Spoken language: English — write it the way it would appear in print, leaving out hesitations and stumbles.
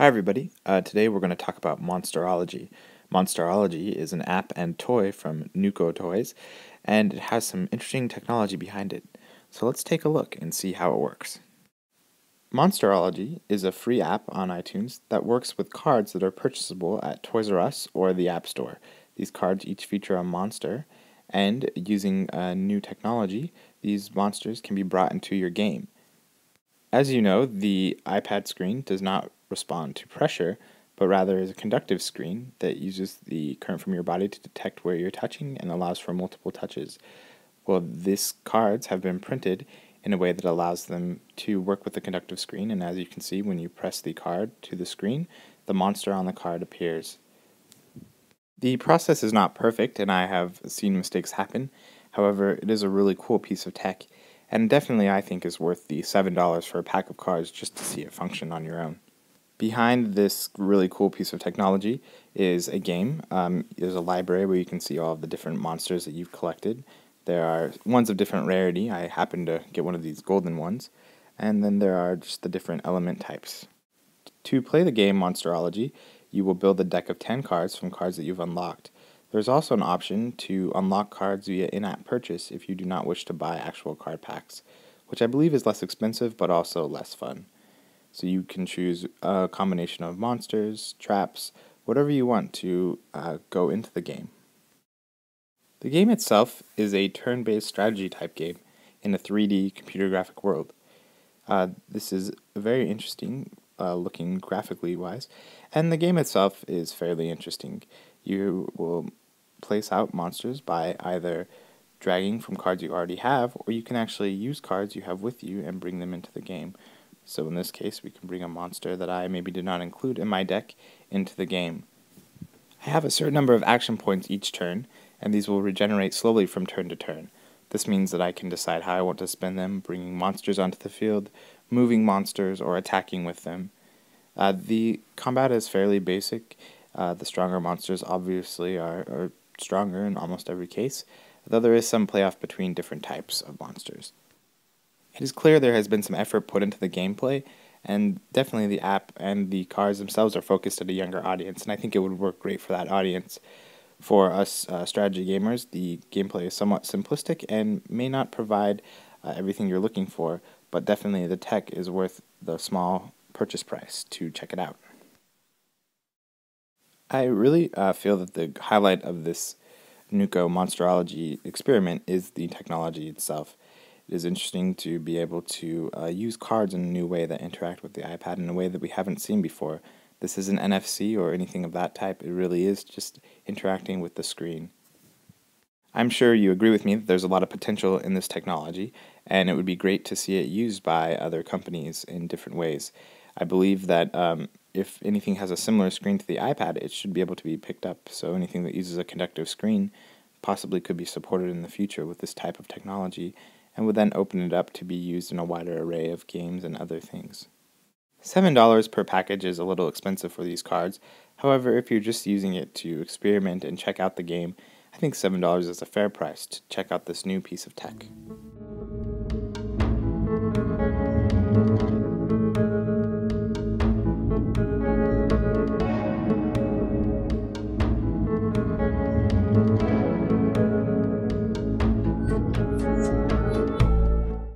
everybody. Today we're going to talk about Monsterology. Monsterology is an app and toy from Nuco Toys, and it has some interesting technology behind it. So let's take a look and see how it works. Monsterology is a free app on iTunes that works with cards that are purchasable at Toys R Us or the App Store. These cards each feature a monster, and using new technology, these monsters can be brought into your game. As you know, the iPad screen does not respond to pressure, but rather is a conductive screen that uses the current from your body to detect where you're touching and allows for multiple touches. Well, these cards have been printed in a way that allows them to work with the conductive screen, and as you can see, when you press the card to the screen, the monster on the card appears. The process is not perfect, and I have seen mistakes happen. However, it is a really cool piece of tech, and definitely I think is worth the $7 for a pack of cards just to see it function on your own. Behind this really cool piece of technology is a game. There's a library where you can see all of the different monsters that you've collected. There are ones of different rarity. I happen to get one of these golden ones. And then there are just the different element types. To play the game Monsterology, you will build a deck of 10 cards from cards that you've unlocked. There's also an option to unlock cards via in-app purchase if you do not wish to buy actual card packs, which I believe is less expensive but also less fun. So you can choose a combination of monsters, traps, whatever you want to go into the game. The game itself is a turn-based strategy type game in a 3D computer graphic world. This is very interesting looking graphically wise, and the game itself is fairly interesting. You will place out monsters by either dragging from cards you already have, or you can actually use cards you have with you and bring them into the game. So in this case, we can bring a monster that I maybe did not include in my deck into the game. I have a certain number of action points each turn, and these will regenerate slowly from turn to turn. This means that I can decide how I want to spend them, bringing monsters onto the field, moving monsters, or attacking with them. The combat is fairly basic. The stronger monsters obviously are stronger in almost every case, though there is some playoff between different types of monsters. It is clear there has been some effort put into the gameplay, and definitely the app and the cards themselves are focused at a younger audience, and I think it would work great for that audience. For us strategy gamers, the gameplay is somewhat simplistic and may not provide everything you're looking for, but definitely the tech is worth the small purchase price to check it out. I really feel that the highlight of this Nuco Monsterology experiment is the technology itself. It is interesting to be able to use cards in a new way that interact with the iPad in a way that we haven't seen before. This isn't NFC or anything of that type. It really is just interacting with the screen. I'm sure you agree with me that there's a lot of potential in this technology, and it would be great to see it used by other companies in different ways. I believe that if anything has a similar screen to the iPad, it should be able to be picked up, so anything that uses a conductive screen possibly could be supported in the future with this type of technology, and would then open it up to be used in a wider array of games and other things. $7 per package is a little expensive for these cards. However, if you're just using it to experiment and check out the game, I think $7 is a fair price to check out this new piece of tech.